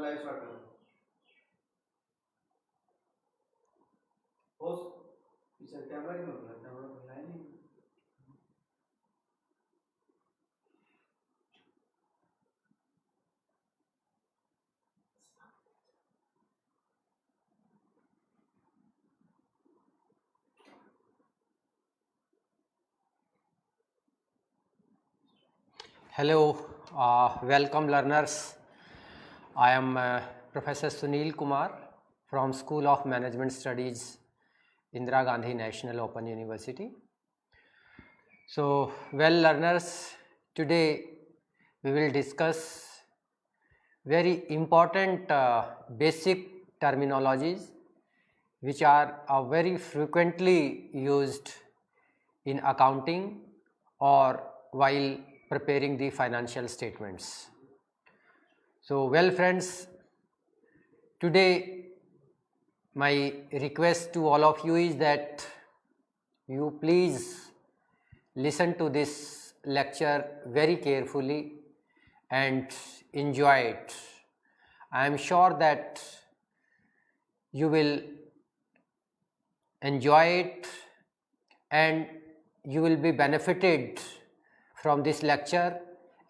Live start करो। Post पीछे camera क्यों होता है? कैमरा तो है नहीं। Hello, welcome learners. I am Professor Sunil Kumar from School of Management Studies, Indira Gandhi National Open University. So, well learners, today we will discuss very important basic terminologies which are very frequently used in accounting or while preparing the financial statements. So, well friends, today my request to all of you is that you please listen to this lecture very carefully and enjoy it. I am sure that you will enjoy it and you will be benefited from this lecture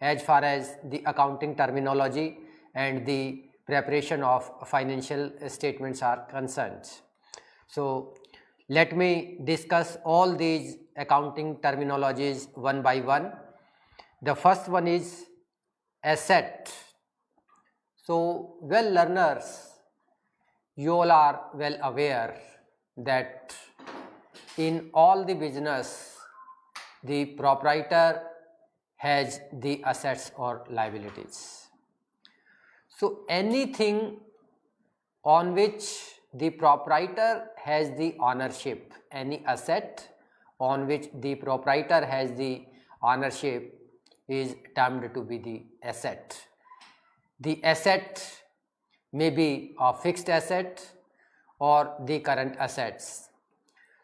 as far as the accounting terminology and the preparation of financial statements are concerned. So, let me discuss all these accounting terminologies one by one. The first one is asset. So, well learners, you all are well aware that in all the business, the proprietor has the assets or liabilities. So, anything on which the proprietor has the ownership, any asset on which the proprietor has the ownership is termed to be the asset. The asset may be a fixed asset or the current assets.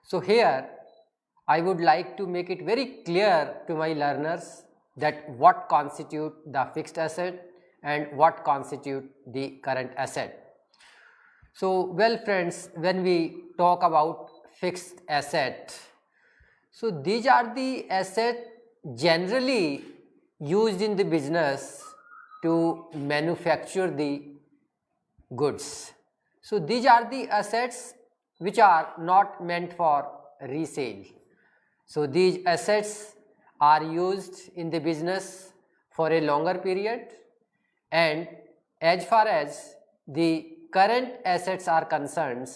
So, here I would like to make it very clear to my learners that what constitute the fixed asset and what constitute the current asset. So, well friends, when we talk about fixed asset, so these are the assets generally used in the business to manufacture the goods. So, these are the assets which are not meant for resale. So, these assets are used in the business for a longer period, and as far as the current assets are concerned,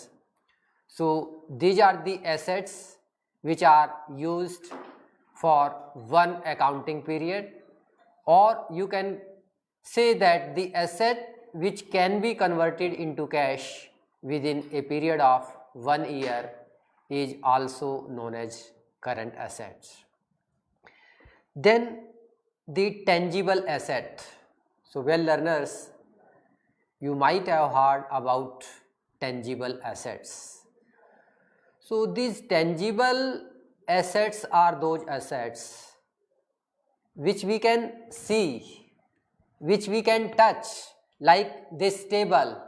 so these are the assets which are used for one accounting period, or you can say that the asset which can be converted into cash within a period of 1 year is also known as current assets. Then the tangible asset. So, well learners, you might have heard about tangible assets. So, these tangible assets are those assets which we can see, which we can touch, like this table.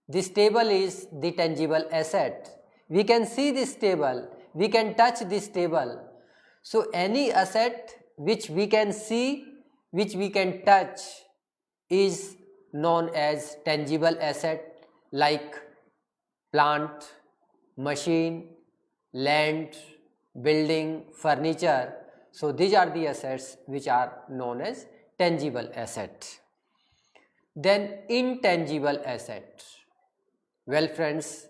This table is the tangible asset. We can see this table, we can touch this table. So, any asset which we can see, which we can touch is known as tangible asset, like plant, machine, land, building, furniture. So, these are the assets which are known as tangible asset. Then intangible asset. Well friends,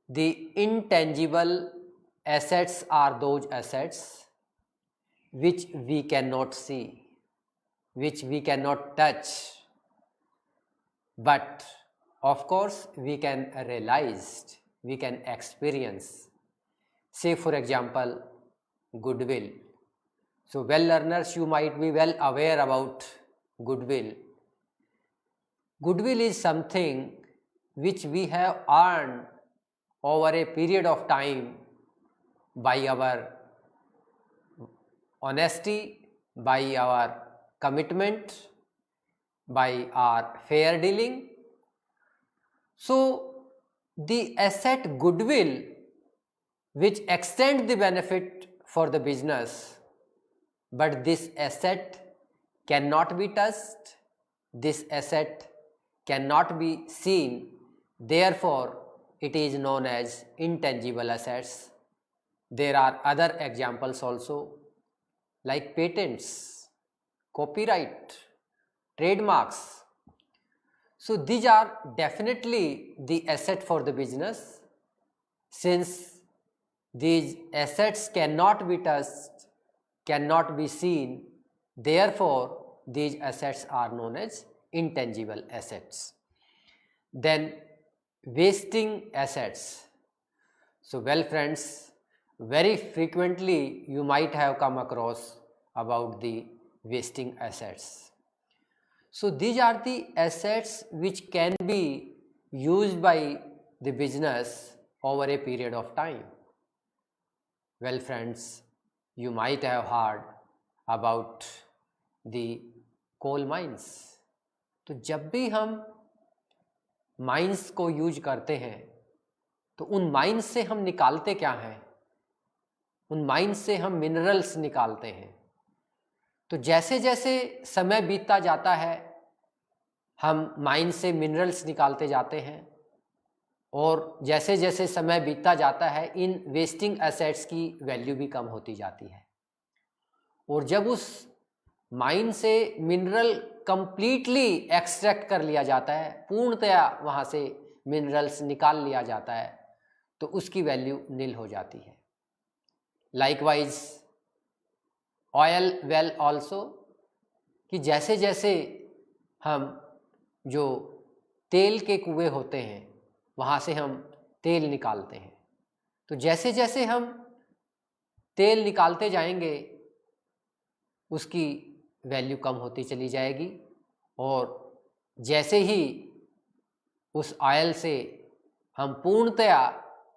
the intangible assets are those assets which we cannot see, which we cannot touch, but of course we can realize, we can experience. Say for example, goodwill. So, well learners, you might be well aware about goodwill. Goodwill is something which we have earned over a period of time by our honesty, by our commitment, by our fair dealing, So the asset goodwill which extend the benefit for the business, but this asset cannot be touched, this asset cannot be seen, therefore it is known as intangible assets. There are other examples also like patents, copyright, trademarks. So these are definitely the asset for the business. Since these assets cannot be touched, cannot be seen, therefore these assets are known as intangible assets. Then wasting assets. So well friends, very frequently you might have come across about the wasting assets. So these are the assets which can be used by the business over a period of time. Well friends, you might have heard about the coal mines. तो जब भी हम mines को use करते हैं तो उन mines से हम निकालते क्या हैं? उन माइंस से हम मिनरल्स निकालते हैं। तो जैसे जैसे समय बीतता जाता है हम माइन से मिनरल्स निकालते जाते हैं और जैसे जैसे समय बीतता जाता है इन वेस्टिंग एसेट्स की वैल्यू भी कम होती जाती है। और जब उस माइन से मिनरल कंप्लीटली एक्सट्रैक्ट कर लिया जाता है, पूर्णतया वहाँ से मिनरल्स निकाल लिया जाता है, तो उसकी वैल्यू नील हो जाती है। लाइकवाइज ऑयल वेल ऑल्सो, कि जैसे जैसे हम जो तेल के कुएं होते हैं वहाँ से हम तेल निकालते हैं, तो जैसे जैसे हम तेल निकालते जाएंगे उसकी वैल्यू कम होती चली जाएगी। और जैसे ही उस ऑयल से हम पूर्णतया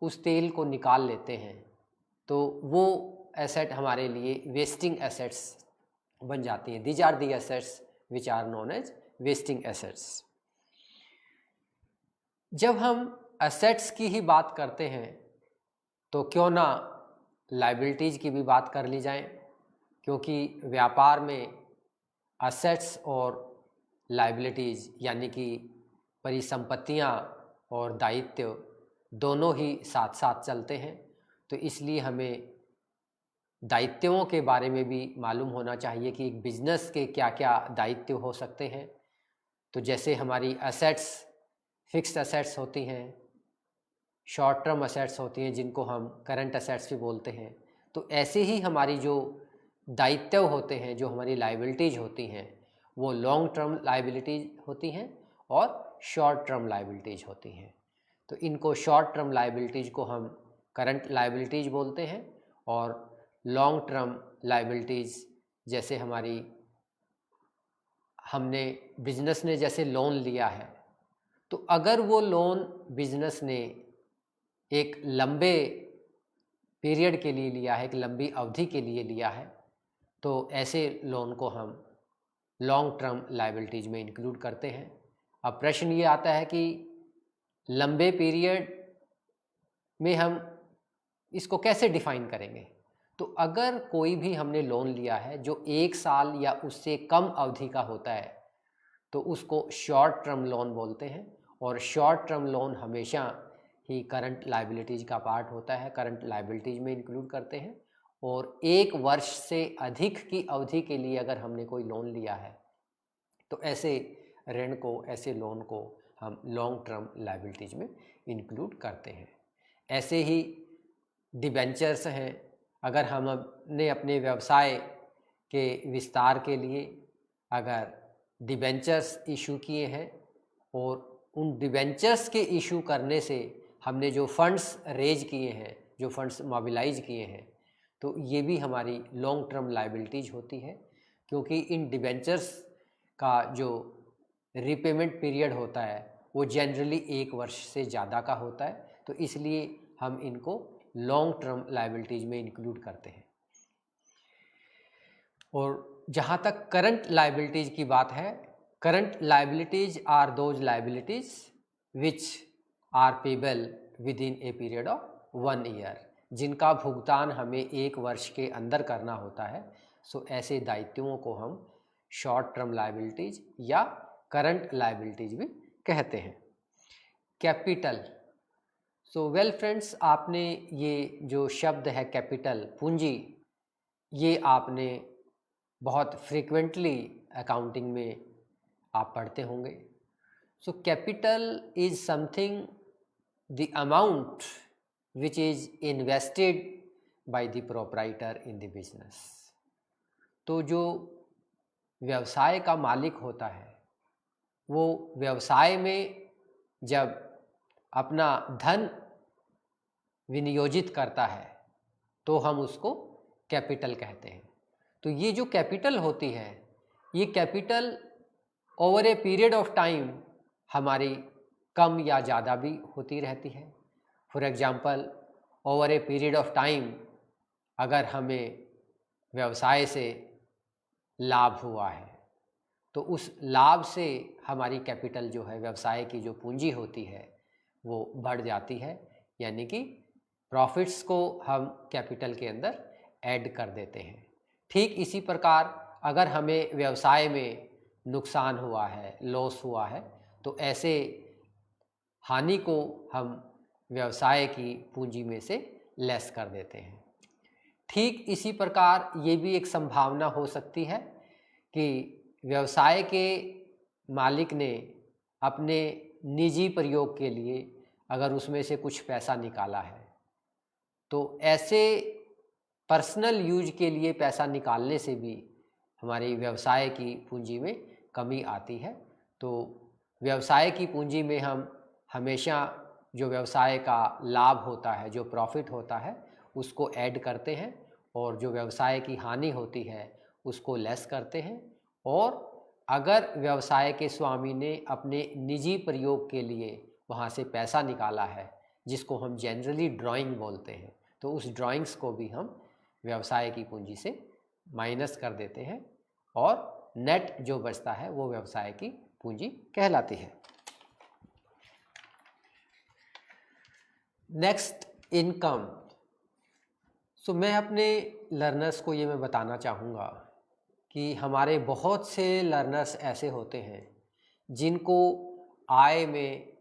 उस तेल को निकाल लेते हैं तो वो एसेट हमारे लिए वेस्टिंग एसेट्स बन जाती हैं। These are the assets which are known as wasting assets. जब हम एसेट्स की ही बात करते हैं तो क्यों ना लायबिलिटीज़ की भी बात कर ली जाए, क्योंकि व्यापार में एसेट्स और लायबिलिटीज़ यानी कि परिसंपत्तियां और दायित्व दोनों ही साथ साथ चलते हैं। तो इसलिए हमें दायित्वों के बारे में भी मालूम होना चाहिए कि एक बिजनेस के क्या क्या दायित्व हो सकते हैं। तो जैसे हमारी एसेट्स फिक्स्ड एसेट्स होती हैं, शॉर्ट टर्म एसेट्स होती हैं जिनको हम करंट एसेट्स भी बोलते हैं, तो ऐसे ही हमारी जो दायित्व होते हैं, जो हमारी लायबिलिटीज़ होती हैं, वो लॉन्ग टर्म लायबिलिटीज़ होती हैं और शॉर्ट टर्म लायबिलिटीज़ होती हैं। तो इनको शॉर्ट टर्म लायबिलिटीज़ को हम करंट लायबिलिटीज़ बोलते हैं और लॉन्ग टर्म लायबिलिटीज़ जैसे हमने बिजनेस ने जैसे लोन लिया है, तो अगर वो लोन बिजनेस ने एक लंबे पीरियड के लिए लिया है, एक लंबी अवधि के लिए लिया है, तो ऐसे लोन को हम लॉन्ग टर्म लायबिलिटीज़ में इंक्लूड करते हैं। अब प्रश्न ये आता है कि लंबे पीरियड में हम इसको कैसे डिफाइन करेंगे। तो अगर कोई भी हमने लोन लिया है जो 1 साल या उससे कम अवधि का होता है तो उसको शॉर्ट टर्म लोन बोलते हैं। और शॉर्ट टर्म लोन हमेशा ही करंट लायबिलिटीज़ का पार्ट होता है, करंट लायबिलिटीज़ में इंक्लूड करते हैं। और 1 वर्ष से अधिक की अवधि के लिए अगर हमने कोई लोन लिया है तो ऐसे ऋण को, ऐसे लोन को हम लॉन्ग टर्म लायबिलिटीज़ में इंक्लूड करते हैं। ऐसे ही डिबेंचर्स हैं। अगर हमने अपने व्यवसाय के विस्तार के लिए अगर डिबेंचर्स इशू किए हैं और उन डिबेंचर्स के इशू करने से हमने जो फंड्स रेज किए हैं, जो फंड्स मोबिलाइज किए हैं, तो ये भी हमारी लॉन्ग टर्म लायबिलिटीज़ होती है, क्योंकि इन डिबेंचर्स का जो रीपेमेंट पीरियड होता है वो जनरली 1 वर्ष से ज़्यादा का होता है। तो इसलिए हम इनको लॉन्ग टर्म लायबिलिटीज़ में इंक्लूड करते हैं। और जहाँ तक करंट लायबिलिटीज़ की बात है, current liabilities are those liabilities which are payable within a period of 1 year, जिनका भुगतान हमें 1 वर्ष के अंदर करना होता है। सो ऐसे दायित्वों को हम शॉर्ट टर्म लायबिलिटीज या करंट लायबिलिटीज भी कहते हैं। कैपिटल। सो वेल फ्रेंड्स, आपने ये जो शब्द है कैपिटल, पूंजी, ये आपने बहुत फ्रीक्वेंटली अकाउंटिंग में आप पढ़ते होंगे। So capital is something, the amount which is invested by the proprietor in the business। तो जो व्यवसाय का मालिक होता है वो व्यवसाय में जब अपना धन विनियोजित करता है तो हम उसको कैपिटल कहते हैं। तो ये जो कैपिटल होती है, ये capital over a period of time हमारी कम या ज़्यादा भी होती रहती है। For example, over a period of time अगर हमें व्यवसाय से लाभ हुआ है तो उस लाभ से हमारी कैपिटल जो है, व्यवसाय की जो पूंजी होती है वो बढ़ जाती है, यानी कि प्रॉफिट्स को हम कैपिटल के अंदर ऐड कर देते हैं। ठीक इसी प्रकार अगर हमें व्यवसाय में नुकसान हुआ है, लॉस हुआ है, तो ऐसे हानि को हम व्यवसाय की पूंजी में से लेस कर देते हैं। ठीक इसी प्रकार ये भी एक संभावना हो सकती है कि व्यवसाय के मालिक ने अपने निजी प्रयोग के लिए अगर उसमें से कुछ पैसा निकाला है, तो ऐसे पर्सनल यूज के लिए पैसा निकालने से भी हमारी व्यवसाय की पूंजी में कमी आती है। तो व्यवसाय की पूंजी में हम हमेशा जो व्यवसाय का लाभ होता है, जो प्रॉफिट होता है, उसको ऐड करते हैं और जो व्यवसाय की हानि होती है उसको लेस करते हैं। और अगर व्यवसाय के स्वामी ने अपने निजी प्रयोग के लिए वहाँ से पैसा निकाला है, जिसको हम जनरली ड्राइंग बोलते हैं, तो उस ड्राइंग्स को भी हम व्यवसाय की पूंजी से माइनस कर देते हैं और नेट जो बचता है वो व्यवसाय की पूंजी कहलाती है। Next, income. सो मैं अपने लर्नर्स को ये मैं बताना चाहूँगा कि हमारे बहुत से लर्नर्स ऐसे होते हैं जिनको आय में,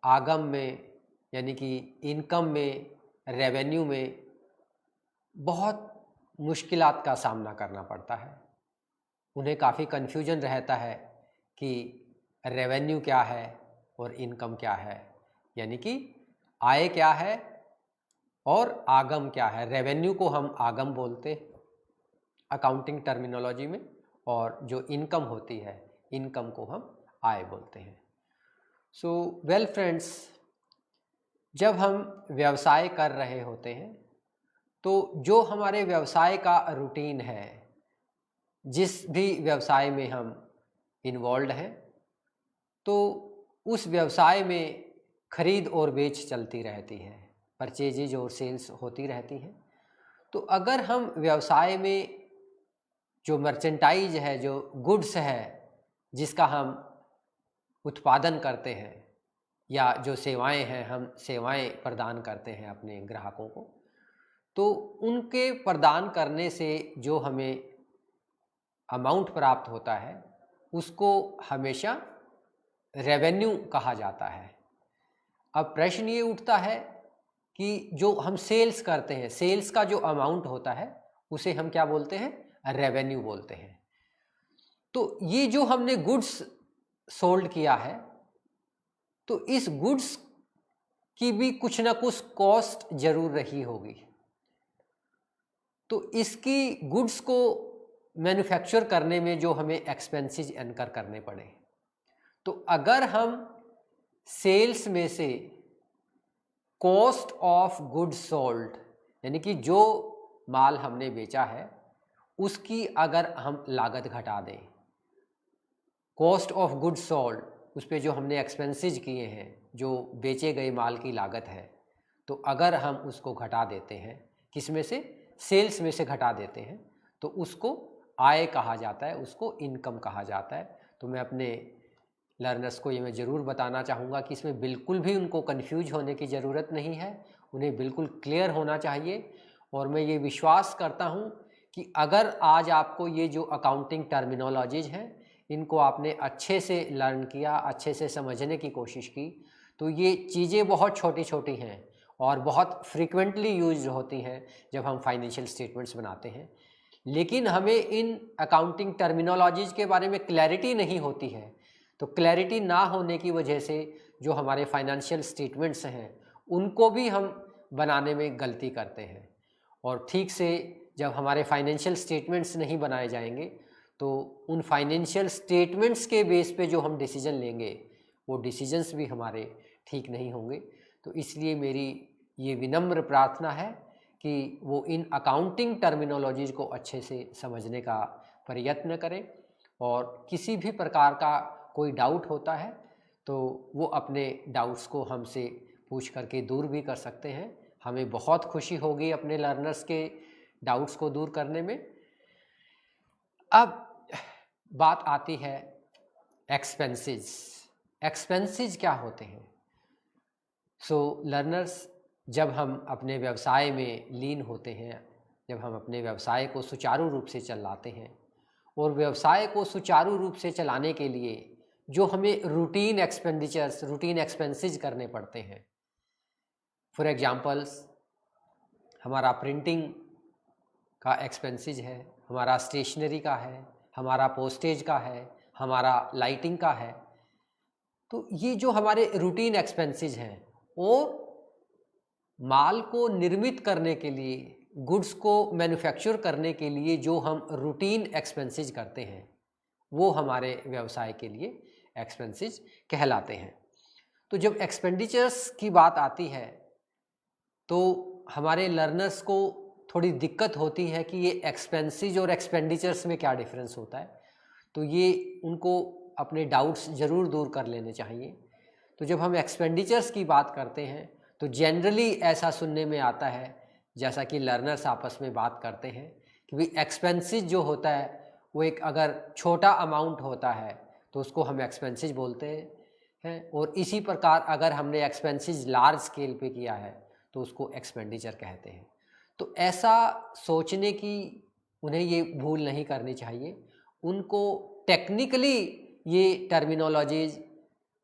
आगम में, यानी कि इनकम में, रेवेन्यू में बहुत मुश्किलात का सामना करना पड़ता है। उन्हें काफ़ी कन्फ्यूजन रहता है कि रेवेन्यू क्या है और इनकम क्या है, यानी कि आय क्या है और आगम क्या है। रेवेन्यू को हम आगम बोलते हैं अकाउंटिंग टर्मिनोलॉजी में, और जो इनकम होती है, इनकम को हम आय बोलते हैं। सो वेल फ्रेंड्स, जब हम व्यवसाय कर रहे होते हैं तो जो हमारे व्यवसाय का रूटीन है, जिस भी व्यवसाय में हम इन्वॉल्व हैं, तो उस व्यवसाय में खरीद और बेच चलती रहती है, परचेजेज और सेल्स होती रहती हैं। तो अगर हम व्यवसाय में जो मर्चेंटाइज है, जो गुड्स है जिसका हम उत्पादन करते हैं, या जो सेवाएं हैं, हम सेवाएं प्रदान करते हैं अपने ग्राहकों को, तो उनके प्रदान करने से जो हमें अमाउंट प्राप्त होता है उसको हमेशा रेवेन्यू कहा जाता है। अब प्रश्न ये उठता है कि जो हम सेल्स करते हैं, सेल्स का जो अमाउंट होता है उसे हम क्या बोलते हैं? रेवेन्यू बोलते हैं। तो ये जो हमने गुड्स सोल्ड किया है, तो इस गुड्स की भी कुछ ना कुछ कॉस्ट जरूर रही होगी। तो इसकी गुड्स को मैन्युफैक्चर करने में जो हमें एक्सपेंसेस इनकर करने पड़े, तो अगर हम सेल्स में से कॉस्ट ऑफ गुड्स सोल्ड, यानी कि जो माल हमने बेचा है उसकी अगर हम लागत घटा दें, कॉस्ट ऑफ गुड्स सोल्ड, उस पे जो हमने एक्सपेंसेस किए हैं, जो बेचे गए माल की लागत है, तो अगर हम उसको घटा देते हैं, किस में से? सेल्स में से घटा देते हैं, तो उसको आय कहा जाता है, उसको इनकम कहा जाता है। तो मैं अपने लर्नर्स को ये मैं ज़रूर बताना चाहूँगा कि इसमें बिल्कुल भी उनको कंफ्यूज होने की ज़रूरत नहीं है, उन्हें बिल्कुल क्लियर होना चाहिए। और मैं ये विश्वास करता हूँ कि अगर आज आपको ये जो अकाउंटिंग टर्मिनोलॉजीज हैं इनको आपने अच्छे से लर्न किया, अच्छे से समझने की कोशिश की, तो ये चीज़ें बहुत छोटी छोटी हैं और बहुत फ्रीक्वेंटली यूज होती हैं जब हम फाइनेंशियल स्टेटमेंट्स बनाते हैं। लेकिन हमें इन अकाउंटिंग टर्मिनोलॉजीज के बारे में क्लैरिटी नहीं होती है, तो क्लैरिटी ना होने की वजह से जो हमारे फाइनेंशियल स्टेटमेंट्स हैं उनको भी हम बनाने में गलती करते हैं। और ठीक से जब हमारे फाइनेंशियल स्टेटमेंट्स नहीं बनाए जाएंगे तो उन फाइनेंशियल स्टेटमेंट्स के बेस पे जो हम डिसीजन लेंगे वो डिसीजंस भी हमारे ठीक नहीं होंगे। तो इसलिए मेरी ये विनम्र प्रार्थना है कि वो इन अकाउंटिंग टर्मिनोलॉजीज़ को अच्छे से समझने का प्रयत्न करें, और किसी भी प्रकार का कोई डाउट होता है तो वो अपने डाउट्स को हमसे पूछ करके दूर भी कर सकते हैं। हमें बहुत खुशी होगी अपने लर्नर्स के डाउट्स को दूर करने में। अब बात आती है एक्सपेंसेस। एक्सपेंसेस क्या होते हैं? लर्नर्स, जब हम अपने व्यवसाय में लीन होते हैं, जब हम अपने व्यवसाय को सुचारू रूप से चलाते हैं, और व्यवसाय को सुचारू रूप से चलाने के लिए जो हमें रूटीन एक्सपेंडिचर्स, रूटीन एक्सपेंसेस करने पड़ते हैं, फॉर एग्जांपल्स हमारा प्रिंटिंग का एक्सपेंसेस है, हमारा स्टेशनरी का है, हमारा पोस्टेज का है, हमारा लाइटिंग का है। तो ये जो हमारे रूटीन एक्सपेंसेस हैं, और माल को निर्मित करने के लिए, गुड्स को मैन्युफैक्चर करने के लिए जो हम रूटीन एक्सपेंसेस करते हैं वो हमारे व्यवसाय के लिए एक्सपेंसेस कहलाते हैं। तो जब एक्सपेंडिचर्स की बात आती है तो हमारे लर्नर्स को थोड़ी दिक्कत होती है कि ये एक्सपेंसेस और एक्सपेंडिचर्स में क्या डिफरेंस होता है। तो ये उनको अपने डाउट्स ज़रूर दूर कर लेने चाहिए। तो जब हम एक्सपेंडिचर्स की बात करते हैं तो जनरली ऐसा सुनने में आता है, जैसा कि लर्नर्स आपस में बात करते हैं, कि भाई एक्सपेंसेस जो होता है वो एक अगर छोटा अमाउंट होता है तो उसको हम एक्सपेंसेस बोलते हैं, और इसी प्रकार अगर हमने एक्सपेंसेस लार्ज स्केल पे किया है तो उसको एक्सपेंडिचर कहते हैं। तो ऐसा सोचने की उन्हें ये भूल नहीं करनी चाहिए। उनको टेक्निकली ये टर्मिनोलॉजीज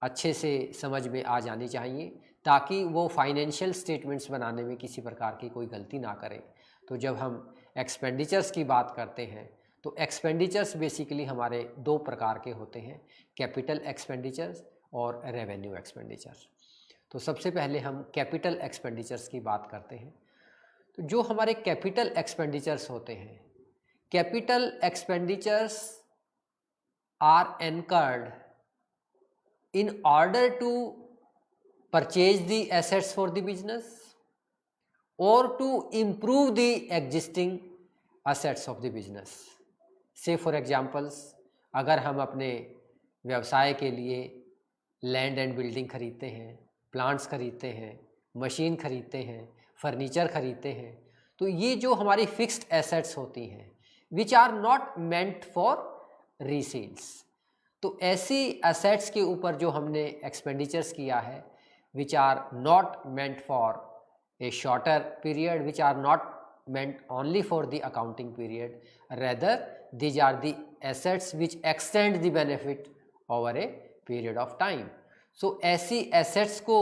अच्छे से समझ में आ जानी चाहिए ताकि वो फाइनेंशियल स्टेटमेंट्स बनाने में किसी प्रकार की कोई गलती ना करें। तो जब हम एक्सपेंडिचर्स की बात करते हैं तो एक्सपेंडिचर्स बेसिकली हमारे दो प्रकार के होते हैं, कैपिटल एक्सपेंडिचर्स और रेवेन्यू एक्सपेंडिचर्स। तो सबसे पहले हम कैपिटल एक्सपेंडिचर्स की बात करते हैं। तो जो हमारे कैपिटल एक्सपेंडिचर्स होते हैं, capital expenditures are incurred in order to purchase the assets for the business or to improve the existing assets of the business. Say for examples, अगर हम अपने व्यवसाय के लिए लैंड एंड बिल्डिंग खरीदते हैं, प्लांट्स खरीदते हैं, मशीन खरीदते हैं, फर्नीचर खरीदते हैं, तो ये जो हमारी फिक्स्ड एसेट्स होती हैं which are not meant for resales, तो ऐसी एसेट्स के ऊपर जो हमने एक्सपेंडिचर्स किया है which are not meant for a shorter period, which are not meant only for the accounting period, rather these are the assets which extend the benefit over a period of time. So ऐसी assets को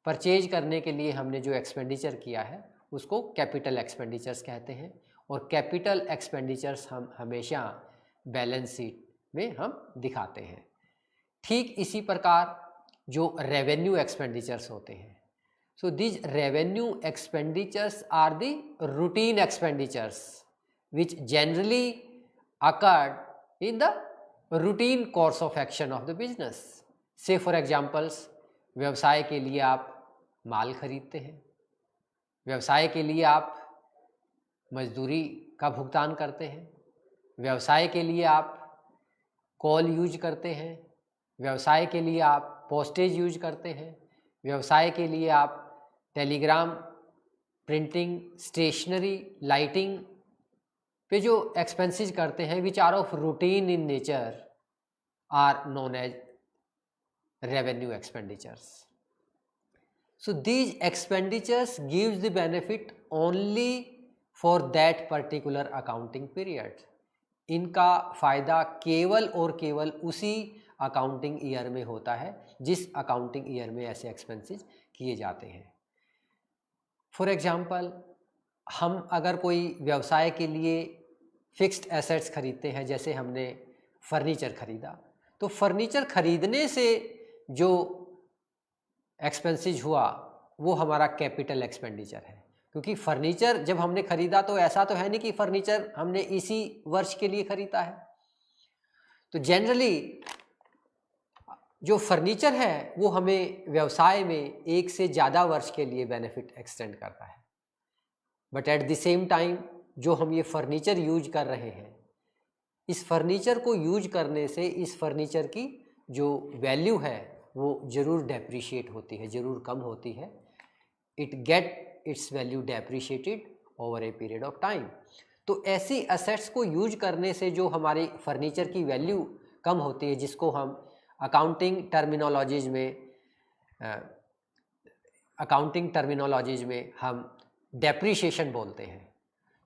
purchase करने के लिए हमने जो expenditure किया है उसको कैपिटल एक्सपेंडिचर्स कहते हैं, और कैपिटल एक्सपेंडिचर्स हम हमेशा बैलेंस शीट में हम दिखाते हैं। ठीक इसी प्रकार जो रेवेन्यू एक्सपेंडिचर्स होते हैं, so this revenue expenditures are the routine expenditures which generally occurred in the routine course of action of the business. Say for examples, व्यवसाय के लिए आप माल खरीदते हैं, व्यवसाय के लिए आप मजदूरी का भुगतान करते हैं, व्यवसाय के लिए आप कॉल यूज करते हैं, व्यवसाय के लिए आप पोस्टेज यूज करते हैं, व्यवसाय के लिए आप टेलीग्राम, प्रिंटिंग, स्टेशनरी, लाइटिंग पे जो एक्सपेंसेस करते हैं which are of routine in nature are known as revenue expenditures. So these expenditures gives the benefit only for that particular accounting period. इनका फ़ायदा केवल और केवल उसी अकाउंटिंग ईयर में होता है जिस अकाउंटिंग ईयर में ऐसे एक्सपेंसेस किए जाते हैं. फॉर एग्जांपल, हम अगर कोई व्यवसाय के लिए फिक्स्ड एसेट्स खरीदते हैं, जैसे हमने फर्नीचर खरीदा, तो फर्नीचर खरीदने से जो एक्सपेंसेस हुआ वो हमारा कैपिटल एक्सपेंडिचर है, क्योंकि फर्नीचर जब हमने खरीदा तो ऐसा तो है नहीं कि फर्नीचर हमने इसी वर्ष के लिए खरीदा है. तो जनरली जो फर्नीचर है वो हमें व्यवसाय में एक से ज़्यादा वर्ष के लिए बेनिफिट एक्सटेंड करता है. But at the same time जो हम ये फर्नीचर यूज कर रहे हैं, इस फर्नीचर को यूज करने से इस फर्नीचर की जो वैल्यू है वो ज़रूर डेप्रिशिएट होती है, ज़रूर कम होती है. It get it's value depreciated over a period of time. तो ऐसी असेट्स को यूज करने से जो हमारी फर्नीचर की वैल्यू कम होती है, जिसको हम अकाउंटिंग टर्मिनोलॉजीज में हम डेप्रिशिएशन बोलते हैं.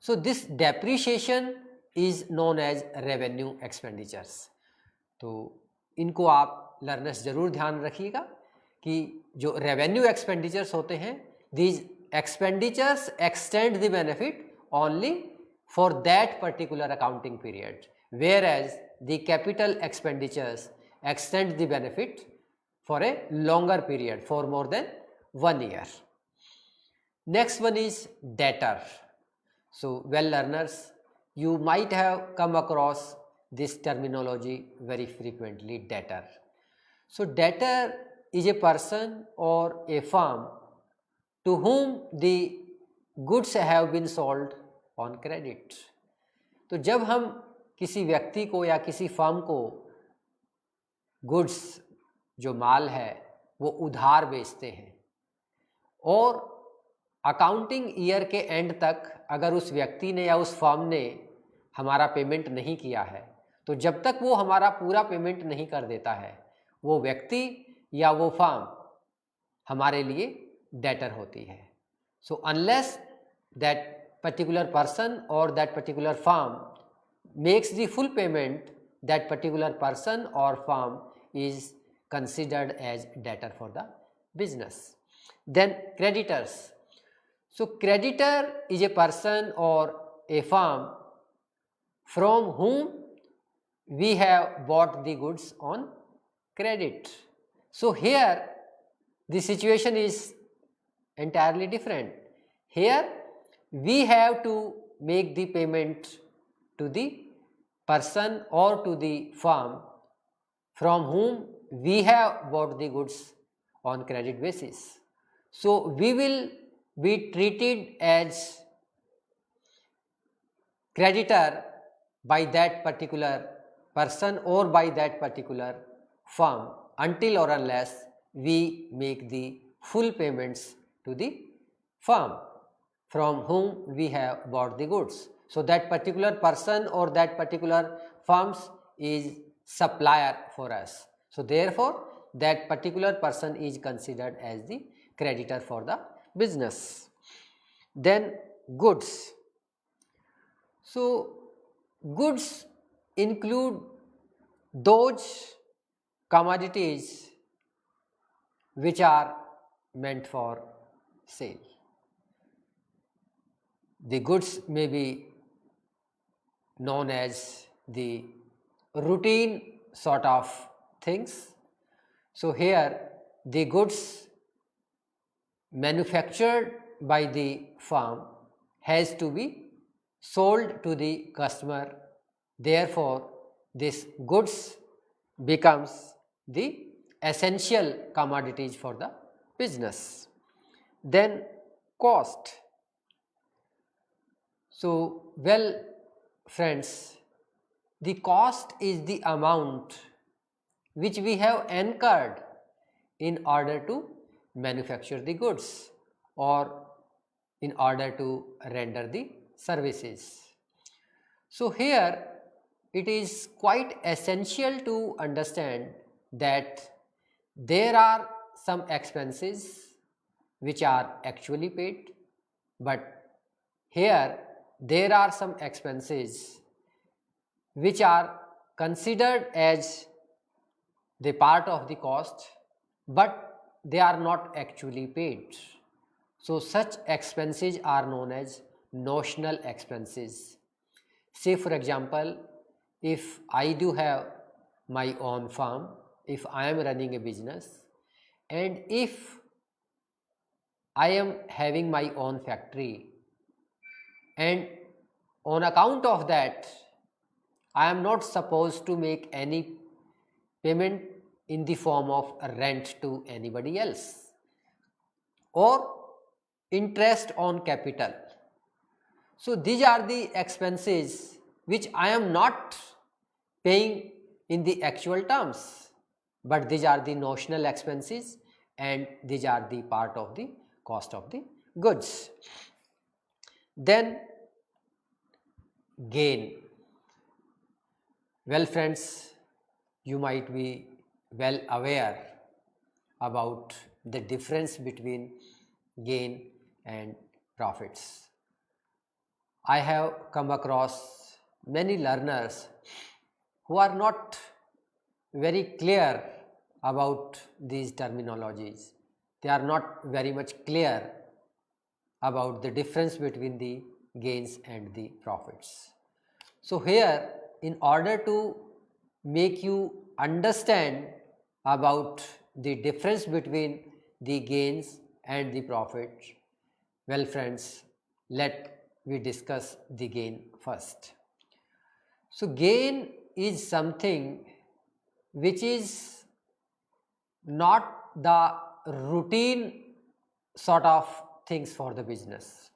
So this depreciation is known as revenue expenditures. तो इनको आप लर्नर्स ज़रूर ध्यान रखिएगा कि जो रेवेन्यू एक्सपेंडिचर्स होते हैं, these expenditures extend the benefit only for that particular accounting period, whereas the capital expenditures extend the benefit for a longer period, for more than 1 year. Next one is debtor. So well learners, you might have come across this terminology very frequently, debtor. So debtor is a person or a firm to whom the goods have been sold on credit. तो जब हम किसी व्यक्ति को या किसी firm को goods, जो माल है, वो उधार बेचते हैं और अकाउंटिंग ईयर के एंड तक अगर उस व्यक्ति ने या उस फर्म ने हमारा पेमेंट नहीं किया है, तो जब तक वो हमारा पूरा पेमेंट नहीं कर देता है, वो व्यक्ति या वो फर्म हमारे लिए डेटर होती है. So unless that particular person और that particular firm makes the full payment, that particular person और firm is considered as debtor for the business. Then creditors. So creditor is a person or a firm from whom we have bought the goods on credit. So here the situation is entirely different. Here we have to make the payment to the person or to the firm from whom we have bought the goods on credit basis. So we will be treated as creditor by that particular person or by that particular firm until or unless we make the full payments to the firm from whom we have bought the goods. So that particular person or that particular firm is supplier for us. So therefore that particular person is considered as the creditor for the business. Then goods. So goods include those commodities which are meant for sale. The goods may be known as the routine sort of things. So here the goods manufactured by the firm has to be sold to the customer. Therefore this goods becomes the essential commodities for the business. Then cost. So well friends, the cost is the amount which we have incurred in order to manufacture the goods or in order to render the services. So here it is quite essential to understand that there are some expenses which are actually paid, but here there are some expenses which are considered as the part of the cost, but they are not actually paid. So such expenses are known as notional expenses. Say for example, if I do have my own firm, if I am running a business, and if I am having my own factory, and on account of that I am not supposed to make any payment in the form of rent to anybody else or interest on capital. So these are the expenses which I am not paying in the actual terms, but these are the notional expenses and these are the part of the cost of the goods. Then gain. Well friends, you might be well aware about the difference between gain and profits. I have come across many learners who are not very clear about these terminologies. They are not very much clear about the difference between the gains and the profits. So here, in order to make you understand about the difference between the gains and the profits, well friends, let we discuss the gain first. So gain is something which is not the routine sort of things for the business.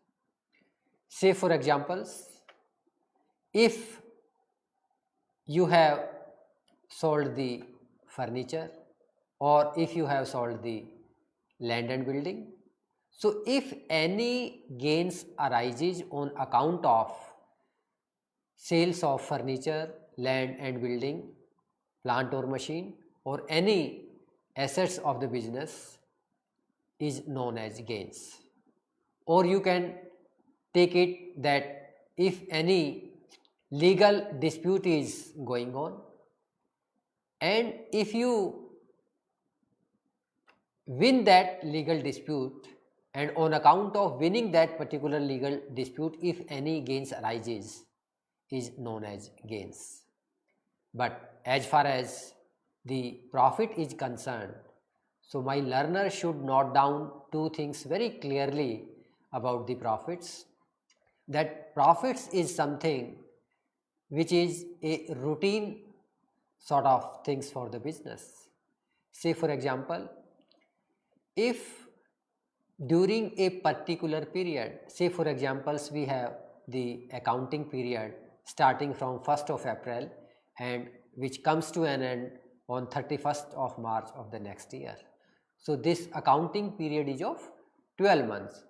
Say for examples, if you have sold the furniture or if you have sold the land and building, so if any gains arises on account of sales of furniture, land and building, plant or machine, or any assets of the business is known as gains. Or you can take it that if any legal dispute is going on and if you win that legal dispute, and on account of winning that particular legal dispute, if any gains arises, is known as gains. But as far as the profit is concerned, so my learner should note down two things very clearly about the profits. That profits is something which is a routine sort of things for the business. Say for example, if during a particular period, say for examples, we have the accounting period starting from 1st of April and which comes to an end on 31st of March of the next year. So this accounting period is of 12 months.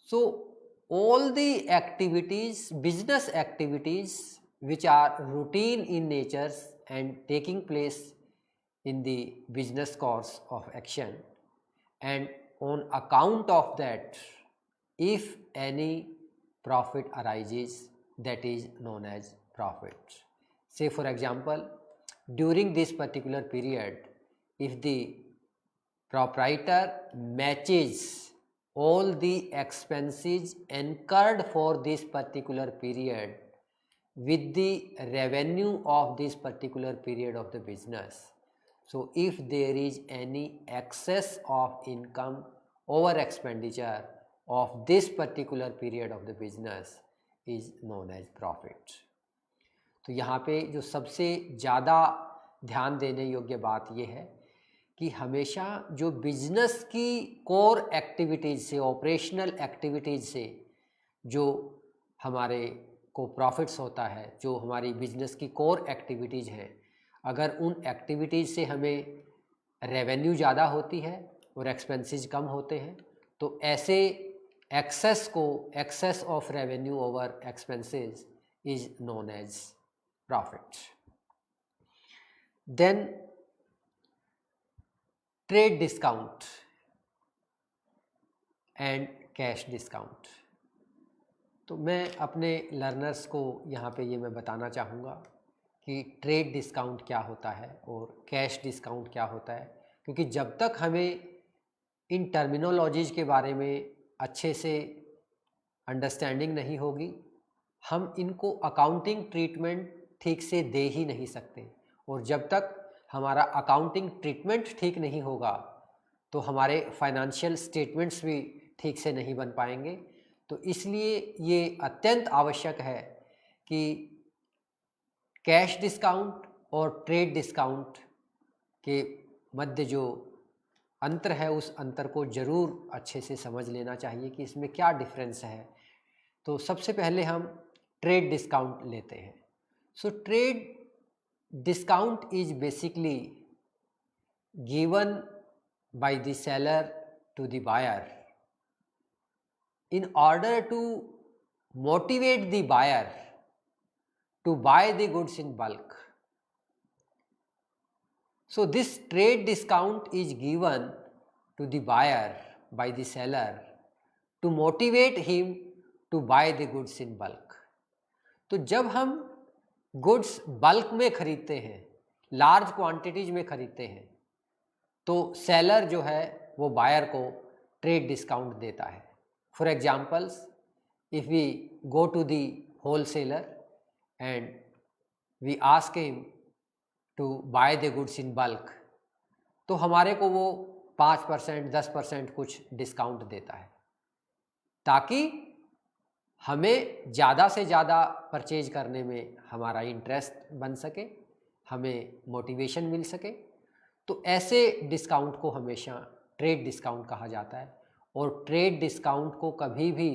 So all the activities, business activities which are routine in nature and taking place in the business course of action, and on account of that, if any profit arises, that is known as profit. Say for example, during this particular period, if the proprietor matches all the expenses incurred for this particular period with the revenue of this particular period of the business, so if there is any excess of income over expenditure of this particular period of the business is known as profit. तो यहाँ पे जो सबसे ज़्यादा ध्यान देने योग्य बात ये है कि हमेशा जो बिजनेस की कोर एक्टिविटीज़ से, ऑपरेशनल एक्टिविटीज़ से जो हमारे को प्रॉफिट्स होता है, जो हमारी बिजनेस की कोर एक्टिविटीज़ हैं, अगर उन एक्टिविटीज़ से हमें रेवेन्यू ज़्यादा होती है और एक्सपेंसेस कम होते हैं, तो ऐसे एक्सेस को, excess of revenue over expenses is known as profit. Then trade discount and cash discount. तो मैं अपने लर्नर्स को यहाँ पे ये मैं बताना चाहूँगा कि ट्रेड डिस्काउंट क्या होता है और कैश डिस्काउंट क्या होता है, क्योंकि जब तक हमें इन टर्मिनोलॉजीज़ के बारे में अच्छे से अंडरस्टैंडिंग नहीं होगी, हम इनको अकाउंटिंग ट्रीटमेंट ठीक से दे ही नहीं सकते। और जब तक हमारा अकाउंटिंग ट्रीटमेंट ठीक नहीं होगा तो हमारे फाइनेंशियल स्टेटमेंट्स भी ठीक से नहीं बन पाएंगे। तो इसलिए ये अत्यंत आवश्यक है कि कैश डिस्काउंट और ट्रेड डिस्काउंट के मध्य जो अंतर है उस अंतर को ज़रूर अच्छे से समझ लेना चाहिए कि इसमें क्या डिफरेंस है। तो सबसे पहले हम ट्रेड डिस्काउंट लेते हैं। So trade discount is basically given by the seller to the buyer in order to motivate the buyer to buy the goods in bulk. So this trade discount is given to the buyer by the seller to motivate him to buy the goods in bulk. तो जब हम goods bulk में खरीदते हैं, large quantities में खरीदते हैं, तो सेलर जो है वो बायर को ट्रेड डिस्काउंट देता है। For examples, if we go to the wholesaler and we ask him to buy the goods in bulk, तो हमारे को वो 5%, 10% कुछ डिस्काउंट देता है ताकि हमें ज़्यादा से ज़्यादा परचेज करने में हमारा इंटरेस्ट बन सके, हमें मोटिवेशन मिल सके। तो ऐसे डिस्काउंट को हमेशा ट्रेड डिस्काउंट कहा जाता है और ट्रेड डिस्काउंट को कभी भी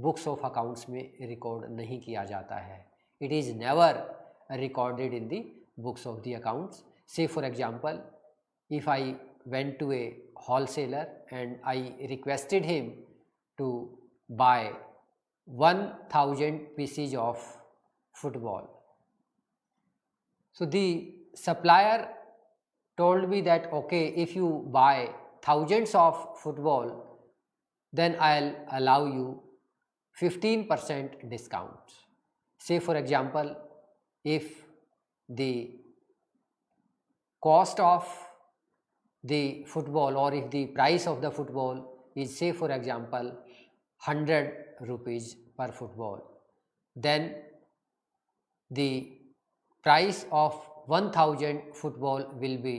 बुक्स ऑफ अकाउंट्स में रिकॉर्ड नहीं किया जाता है। It is never recorded in the books of the accounts. So for example, if I went to a wholesaler and I requested him to buy 1000 pieces of football. So the supplier told me that okay, if you buy thousands of football, then I'll allow you 15% discount. Say for example, if the cost of the football or if the price of the football is, say for example, 100 rupees per football, then the price of 1000 football will be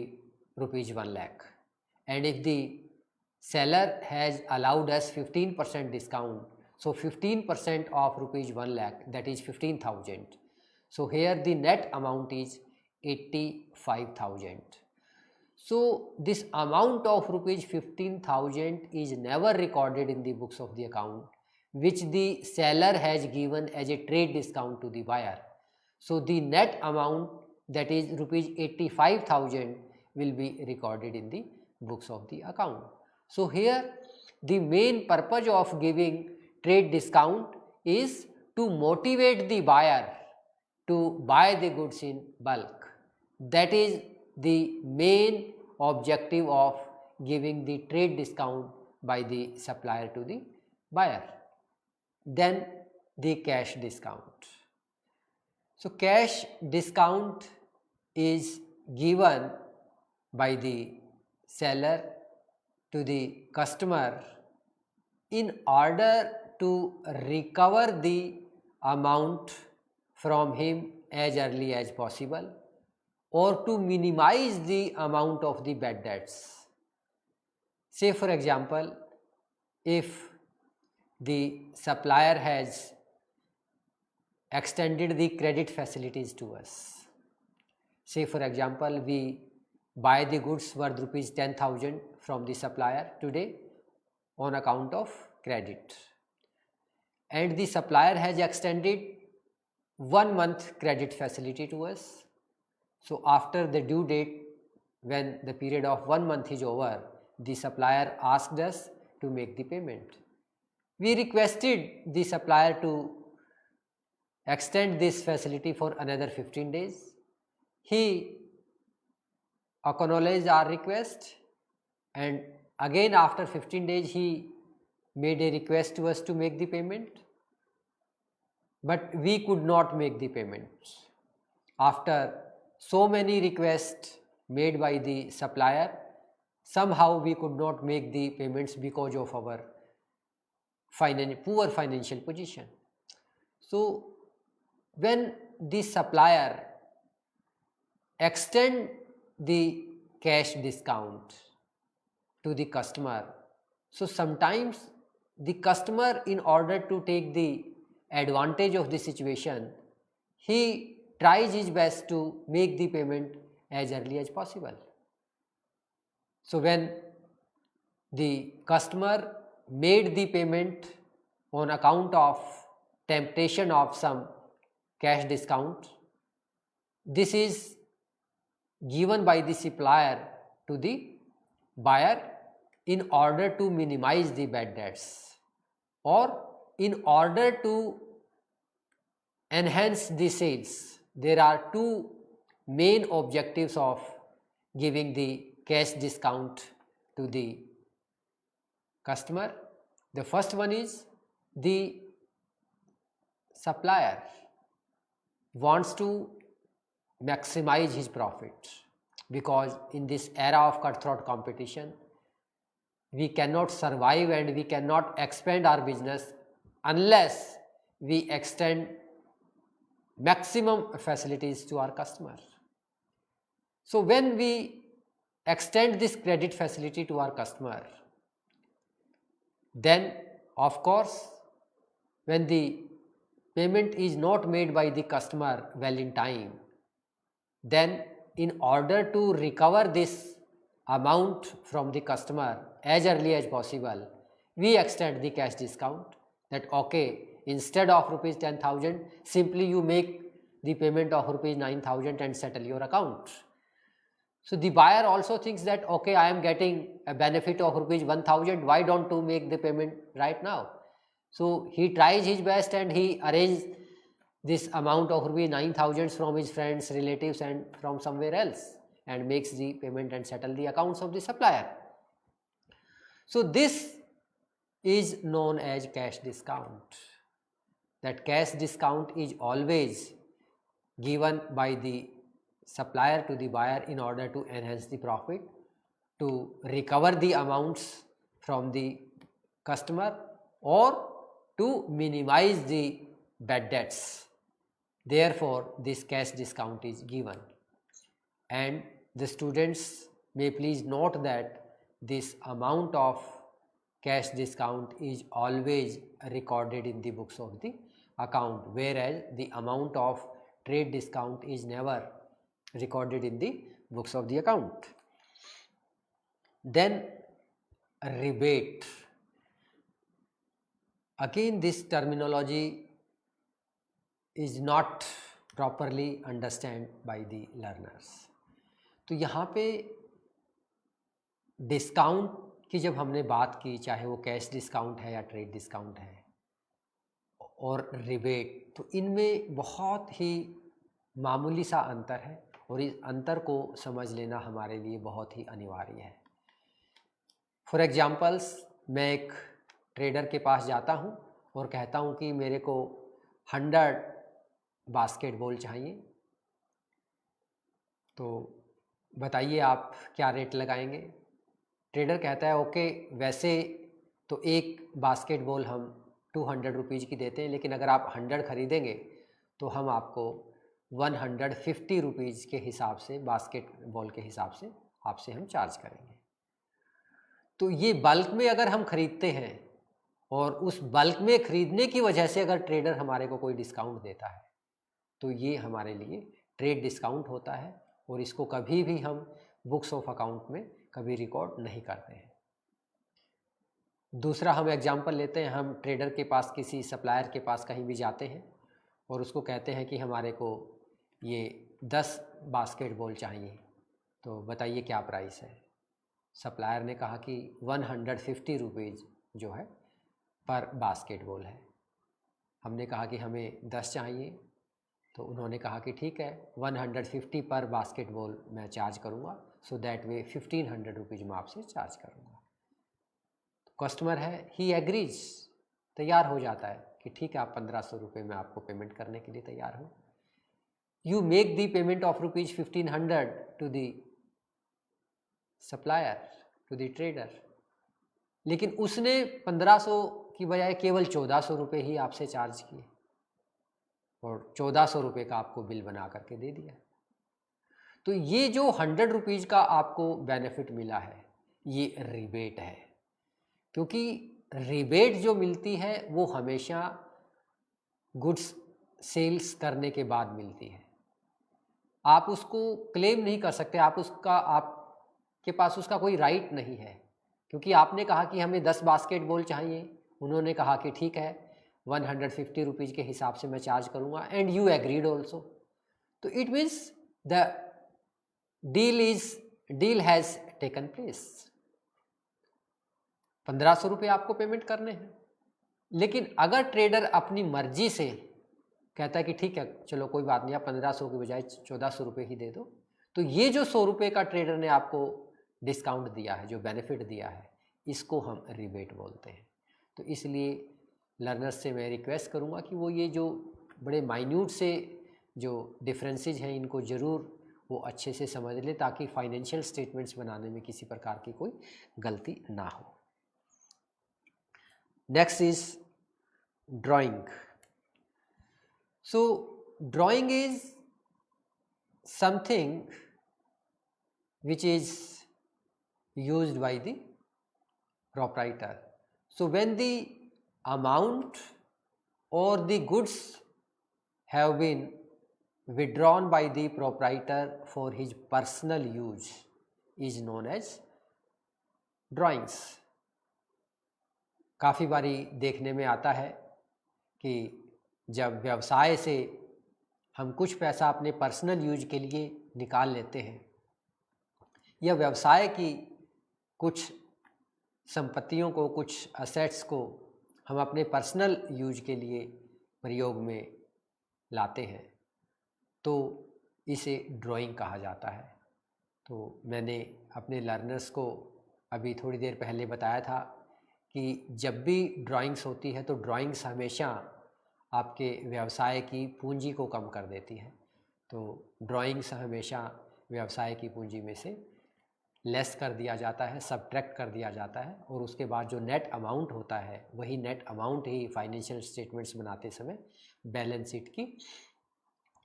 rupees 1 lakh. And if the seller has allowed us 15% discount, so 15% of rupees 1 lakh, that is 15,000. So here the net amount is 85,000. So this amount of rupees 15,000 is never recorded in the books of the account, which the seller has given as a trade discount to the buyer. So the net amount, that is rupees 85,000, will be recorded in the books of the account. So here the main purpose of giving trade discount is to motivate the buyer to buy the goods in bulk. That is the main objective of giving the trade discount by the supplier to the buyer. Then the cash discount. So cash discount is given by the seller to the customer in order to recover the amount from him as early as possible, or to minimize the amount of the bad debts. Say for example, if the supplier has extended the credit facilities to us, say for example, we buy the goods worth rupees 10,000 from the supplier today on account of credit, and the supplier has extended 1 month credit facility to us. So after the due date, when the period of 1 month is over, the supplier asked us to make the payment. We requested the supplier to extend this facility for another 15 days. He acknowledged our request and again after 15 days he made a request to us to make the payment, but we could not make the payments. After so many requests made by the supplier, somehow we could not make the payments because of our poor financial position. So when the supplier extend the cash discount to the customer, so sometimes the customer, in order to take the advantage of the situation, he tries his best to make the payment as early as possible. So when the customer made the payment on account of temptation of some cash discount, this is given by the supplier to the buyer in order to minimize the bad debts, or in order to enhance the sales. There are two main objectives of giving the cash discount to the customer. The first one is the supplier wants to maximize his profit, because in this era of cutthroat competition we cannot survive and we cannot expand our business unless we extend maximum facilities to our customers. So when we extend this credit facility to our customer, then of course when the payment is not made by the customer well in time, then in order to recover this amount from the customer as early as possible, we extend the cash discount, that okay, instead of rupees 10,000, simply you make the payment of rupees 9,000 and settle your account. So the buyer also thinks that okay, I am getting a benefit of rupees 1,000, why don't you make the payment right now? So he tries his best and he arranges this amount of rupees 9,000 from his friends, relatives and from somewhere else, and makes the payment and settle the accounts of the supplier. So this is known as cash discount. That cash discount is always given by the supplier to the buyer in order to enhance the profit, to recover the amounts from the customer, or to minimize the bad debts. Therefore, this cash discount is given, and the students may please note that this amount of cash discount is always recorded in the books of the account, whereas the amount of trade discount is never recorded in the books of the account. Then rebate. Again, this terminology is not properly understood by the learners. तो यहाँ पे discount की जब हमने बात की, चाहे वो कैश डिस्काउंट है या ट्रेड डिस्काउंट है, और रिबेट, तो इनमें बहुत ही मामूली सा अंतर है और इस अंतर को समझ लेना हमारे लिए बहुत ही अनिवार्य है। फॉर एग्जांपल्स, मैं एक ट्रेडर के पास जाता हूँ और कहता हूँ कि मेरे को 100 बास्केटबॉल चाहिए, तो बताइए आप क्या रेट लगाएंगे। ट्रेडर कहता है ओके, वैसे तो एक बास्केटबॉल हम 200 रुपीज़ की देते हैं, लेकिन अगर आप 100 खरीदेंगे तो हम आपको 150 रुपीज़ के हिसाब से, बास्केटबॉल के हिसाब से आपसे हम चार्ज करेंगे। तो ये बल्क में अगर हम खरीदते हैं और उस बल्क में खरीदने की वजह से अगर ट्रेडर हमारे को कोई डिस्काउंट देता है, तो ये हमारे लिए ट्रेड डिस्काउंट होता है और इसको कभी भी हम बुक्स ऑफ अकाउंट में कभी रिकॉर्ड नहीं करते हैं। दूसरा हम एग्जांपल लेते हैं, हम ट्रेडर के पास, किसी सप्लायर के पास कहीं भी जाते हैं और उसको कहते हैं कि हमारे को ये 10 बास्केटबॉल चाहिए, तो बताइए क्या प्राइस है। सप्लायर ने कहा कि 150 रुपीज़ जो है पर बास्केटबॉल है। हमने कहा कि हमें 10 चाहिए, तो उन्होंने कहा कि ठीक है 150 पर बास्केटबॉल मैं चार्ज करूँगा, सो दैट वे 1500 रुपीज़ मैं आपसे चार्ज करूँगा। कस्टमर है, ही एग्रीज, तैयार हो जाता है कि ठीक है आप 1500 रुपये में आपको पेमेंट करने के लिए तैयार हो। You make the payment of rupees 1500 to the supplier, to the trader, लेकिन उसने 1500 की बजाय केवल 1400 रुपये ही आपसे चार्ज किए और 1400 रुपये का आपको बिल बना करके दे दिया। तो ये जो 100 रुपीज़ का आपको बेनिफिट मिला है ये रिबेट है, क्योंकि रिबेट जो मिलती है वो हमेशा गुड्स सेल्स करने के बाद मिलती है। आप उसको क्लेम नहीं कर सकते, आपके पास उसका कोई राइट नहीं है, क्योंकि आपने कहा कि हमें 10 बास्केटबॉल चाहिए, उन्होंने कहा कि ठीक है 150 रुपीज़ के हिसाब से मैं चार्ज करूँगा एंड यू एग्रीड ऑल्सो। तो it means the deal has taken place. 1500 रुपये आपको पेमेंट करने हैं, लेकिन अगर ट्रेडर अपनी मर्जी से कहता है कि ठीक है चलो कोई बात नहीं, आप 1500 के बजाय 1400 रुपये ही दे दो, तो ये जो 100 रुपये का ट्रेडर ने आपको डिस्काउंट दिया है, जो बेनिफिट दिया है, इसको हम रिबेट बोलते हैं। तो इसलिए लर्नर्स से मैं रिक्वेस्ट करूँगा कि वो ये जो बड़े माइन्यूट से जो डिफरेंसेस हैं इनको ज़रूर वो अच्छे से समझ ले, ताकि फाइनेंशियल स्टेटमेंट्स बनाने में किसी प्रकार की कोई गलती ना हो। Next is drawing. So drawing is something which is used by the proprietor. So when the amount or the goods have been withdrawn by the proprietor for his personal use is known as drawings. काफ़ी बारी देखने में आता है कि जब व्यवसाय से हम कुछ पैसा अपने पर्सनल यूज के लिए निकाल लेते हैं या व्यवसाय की कुछ संपत्तियों को, कुछ असेट्स को हम अपने पर्सनल यूज के लिए प्रयोग में लाते हैं, तो इसे ड्राइंग कहा जाता है। तो मैंने अपने लर्नर्स को अभी थोड़ी देर पहले बताया था कि जब भी ड्राइंग्स होती है तो ड्राइंग्स हमेशा आपके व्यवसाय की पूंजी को कम कर देती है। तो ड्राइंग्स हमेशा व्यवसाय की पूंजी में से लेस कर दिया जाता है, सबट्रैक्ट कर दिया जाता है, और उसके बाद जो नेट अमाउंट होता है वही नेट अमाउंट ही फाइनेंशियल स्टेटमेंट्स बनाते समय बैलेंस शीट की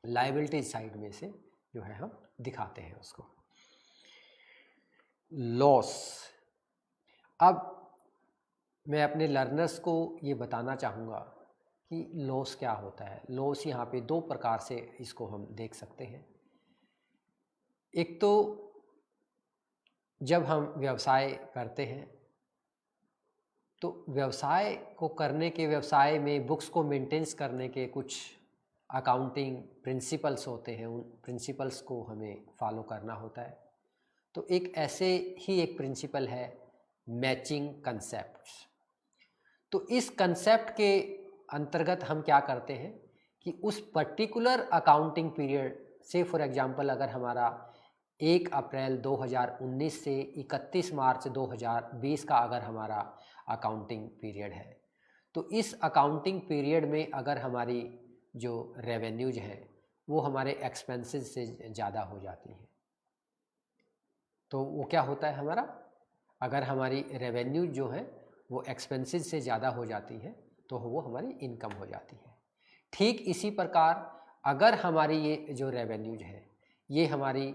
लायबिलिटी साइड में से जो है हम दिखाते हैं उसको। लॉस। अब मैं अपने लर्नर्स को ये बताना चाहूँगा कि लॉस क्या होता है। लॉस यहाँ पे दो प्रकार से इसको हम देख सकते हैं। एक तो जब हम व्यवसाय करते हैं तो व्यवसाय को करने के, व्यवसाय में बुक्स को मेंटेन्स करने के कुछ अकाउंटिंग प्रिंसिपल्स होते हैं, उन प्रिंसिपल्स को हमें फॉलो करना होता है। तो एक ऐसे ही एक प्रिंसिपल है मैचिंग कंसेप्ट्स। तो इस कंसेप्ट के अंतर्गत हम क्या करते हैं कि उस पर्टिकुलर अकाउंटिंग पीरियड से, फॉर एग्जांपल अगर हमारा 1 अप्रैल 2019 से 31 मार्च 2020 का अगर हमारा अकाउंटिंग पीरियड है, तो इस अकाउंटिंग पीरियड में अगर हमारी जो रेवेन्यूज हैं वो हमारे एक्सपेंसेस से ज़्यादा हो जाती हैं, तो वो क्या होता है हमारा, अगर हमारी रेवेन्यू जो है वो एक्सपेंसेस से ज़्यादा हो जाती है तो वो हमारी इनकम हो जाती है। ठीक इसी प्रकार अगर हमारी ये जो रेवेन्यूज है ये हमारी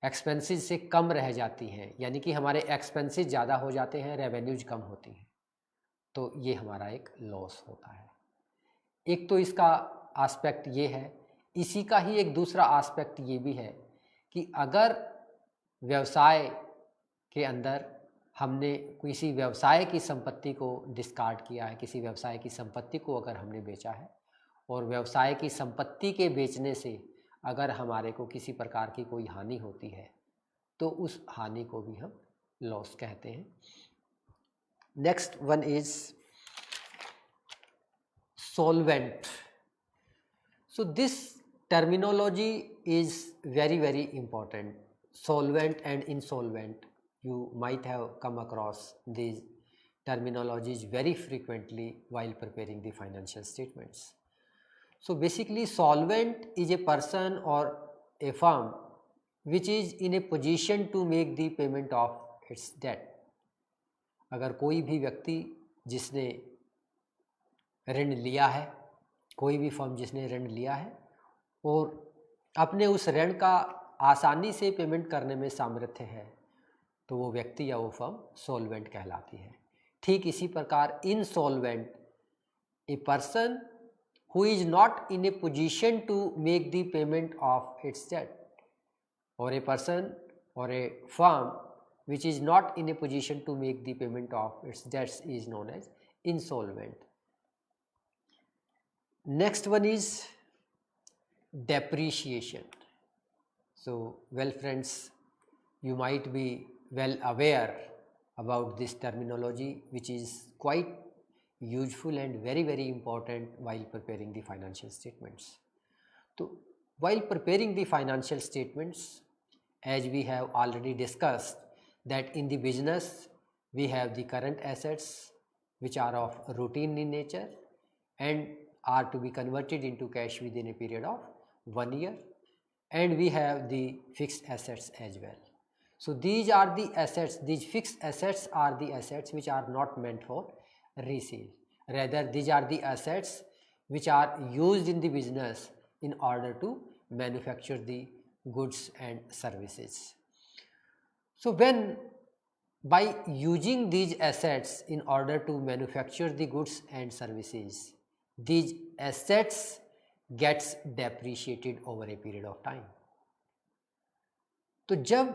एक्सपेंसेस से कम रह जाती हैं, यानी कि हमारे एक्सपेंसेस ज़्यादा हो जाते हैं, रेवेन्यूज कम होती हैं, तो ये हमारा एक लॉस होता है। एक तो इसका आस्पेक्ट ये है। इसी का ही एक दूसरा आस्पेक्ट ये भी है कि अगर व्यवसाय के अंदर हमने किसी व्यवसाय की संपत्ति को डिस्कार्ड किया है, किसी व्यवसाय की संपत्ति को अगर हमने बेचा है, और व्यवसाय की संपत्ति के बेचने से अगर हमारे को किसी प्रकार की कोई हानि होती है तो उस हानि को भी हम लॉस कहते हैं। Next one is solvent. So this terminology is very very important. solvent and insolvent. You might have come across these terminologies very frequently while preparing the financial statements. So basically, solvent is a person or a firm which is in a position to make the payment of its debt. अगर कोई भी व्यक्ति जिसने ऋण लिया है, कोई भी फर्म जिसने ऋण लिया है और अपने उस ऋण का आसानी से पेमेंट करने में सामर्थ्य है, तो वो व्यक्ति या वो फर्म सॉल्वेंट कहलाती है। ठीक इसी प्रकार insolvent, a person who is not in a position to make the payment of its debt, or a person or a firm which is not in a position to make the payment of its debts is known as insolvent. Next one is depreciation. So, well friends, you might be well aware about this terminology, which is quite useful and very important while preparing the financial statements. So, while preparing the financial statements, as we have already discussed, that in the business we have the current assets which are of routine in nature and are to be converted into cash within a period of 1 year, and we have the fixed assets as well. So, these are the assets, these fixed assets are the assets which are not meant for resale. Rather, these are the assets which are used in the business in order to manufacture the goods and services. So, by using these assets in order to manufacture the goods and services, these assets gets depreciated over a period of time. तो जब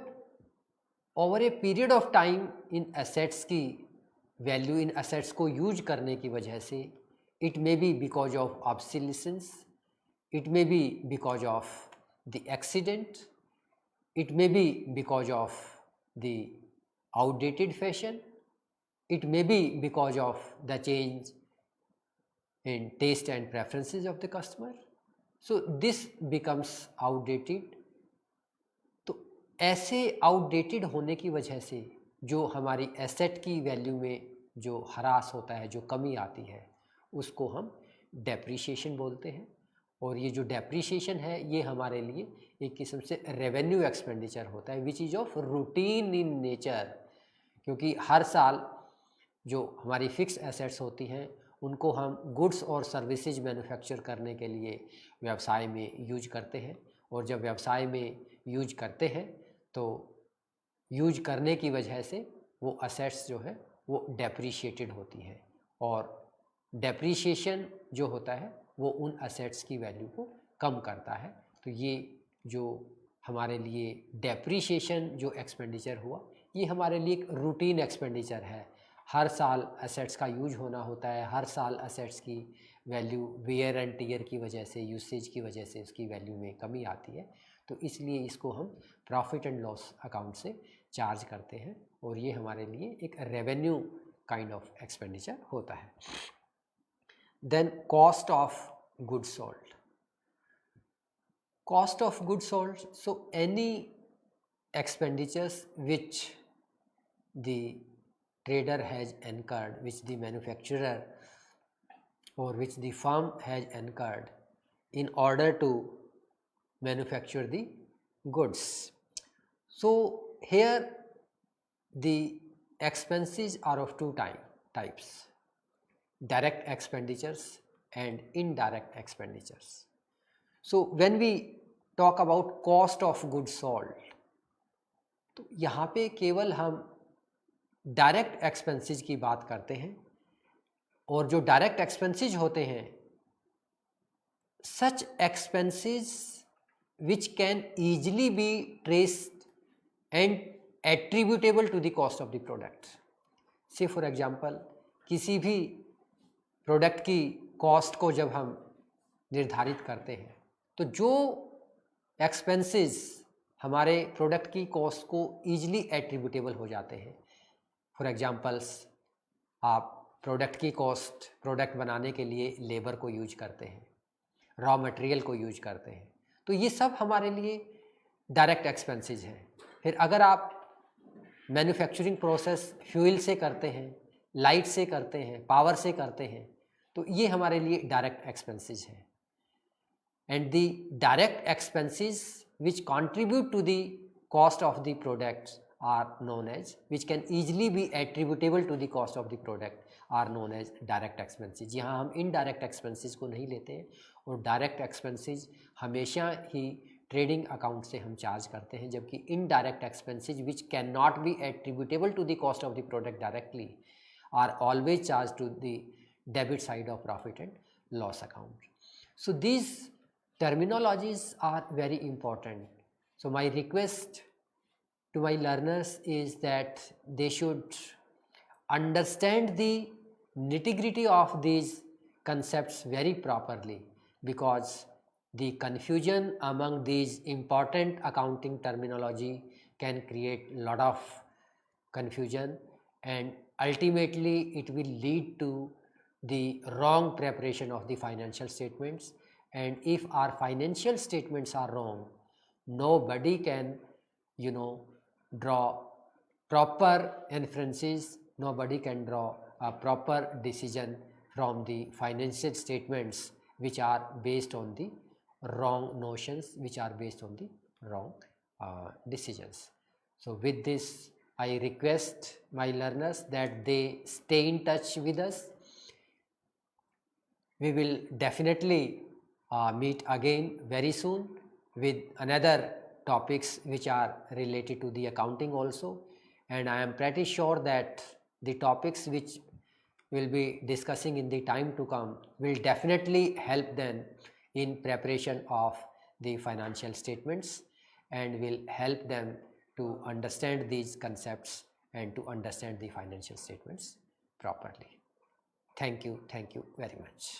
over a period of time इन assets की value, इन assets को use करने की वजह से, it may be because of obsolescence, it may be because of the accident, it may be because of the outdated fashion, it may be because of the change in taste and preferences of the customer, so this becomes outdated. तो ऐसे outdated होने की वजह से जो हमारी asset की value में जो ह्रास होता है, जो कमी आती है, उसको हम डेप्रीशिएशन बोलते हैं। और ये जो डेप्रीशिएशन है ये हमारे लिए एक किस्म से रेवेन्यू एक्सपेंडिचर होता है which is of routine in nature, क्योंकि हर साल जो हमारी फिक्स एसेट्स होती हैं उनको हम गुड्स और सर्विसेज मैन्युफैक्चर करने के लिए व्यवसाय में यूज करते हैं, और जब व्यवसाय में यूज करते हैं तो यूज करने की वजह से वो असेट्स जो है वो डेप्रीशिएटेड होती है, और डेप्रीशिएशन जो होता है वो उन असेट्स की वैल्यू को कम करता है। तो ये जो हमारे लिए डेप्रीशिएशन जो एक्सपेंडिचर हुआ, ये हमारे लिए एक रूटीन एक्सपेंडिचर है। हर साल असेट्स का यूज होना होता है, हर साल असेट्स की वैल्यू वेयर एंड टीयर की वजह से, यूसेज की वजह से उसकी वैल्यू में कमी आती है, तो इसलिए इसको हम प्रॉफिट एंड लॉस अकाउंट से चार्ज करते हैं, और ये हमारे लिए एक रेवेन्यू काइंड ऑफ एक्सपेंडिचर होता है। Then cost of goods sold. Cost of goods sold, so any expenditures which the trader has incurred, which the manufacturer or which the firm has incurred in order to manufacture the goods. So here the expenses are of two types: direct expenditures and indirect expenditures. So when we talk about cost of goods sold, तो यहाँ पे केवल हम direct expenses की बात करते हैं, और जो डायरेक्ट एक्सपेंसेस होते हैं, such expenses which can easily be traced and attributable to the cost of the product. So for example, किसी भी प्रोडक्ट की कॉस्ट को जब हम निर्धारित करते हैं, तो जो एक्सपेंसेस हमारे प्रोडक्ट की कॉस्ट को ईजिली एट्रीब्यूटेबल हो जाते हैं, फॉर एग्जांपल्स, आप प्रोडक्ट की कॉस्ट प्रोडक्ट बनाने के लिए लेबर को यूज करते हैं, रॉ मटेरियल को यूज करते हैं, तो ये सब हमारे लिए डायरेक्ट एक्सपेंसेस हैं। फिर अगर आप मैन्युफैक्चरिंग प्रोसेस फ्यूल से करते हैं, लाइट से करते हैं, पावर से करते हैं, तो ये हमारे लिए डायरेक्ट एक्सपेंसेस हैं. And the direct expenses which contribute to the cost of the products are known as, which can easily be attributable to the cost of the product are known as direct expenses. यहाँ हम indirect expenses को नहीं लेते हैं और direct expenses हमेशा ही trading account से हम चार्ज करते हैं, जबकि indirect expenses which can not be attributable to the cost of the product directly are always charge to the debit side of profit and loss account. So these terminologies are very important. So my request to my learners is that they should understand the nitty-gritty of these concepts very properly, because the confusion among these important accounting terminology can create a lot of confusion, and ultimately it will lead to the wrong preparation of the financial statements. And if our financial statements are wrong, nobody can, draw proper inferences, nobody can draw a proper decision from the financial statements which are based on the wrong notions, which are based on the wrong decisions. So with this, I request my learners that they stay in touch with us. We will definitely meet again very soon with another topics which are related to the accounting also, and I am pretty sure that the topics which we'll be discussing in the time to come will definitely help them in preparation of the financial statements and will help them to understand these concepts and to understand the financial statements properly. Thank you very much.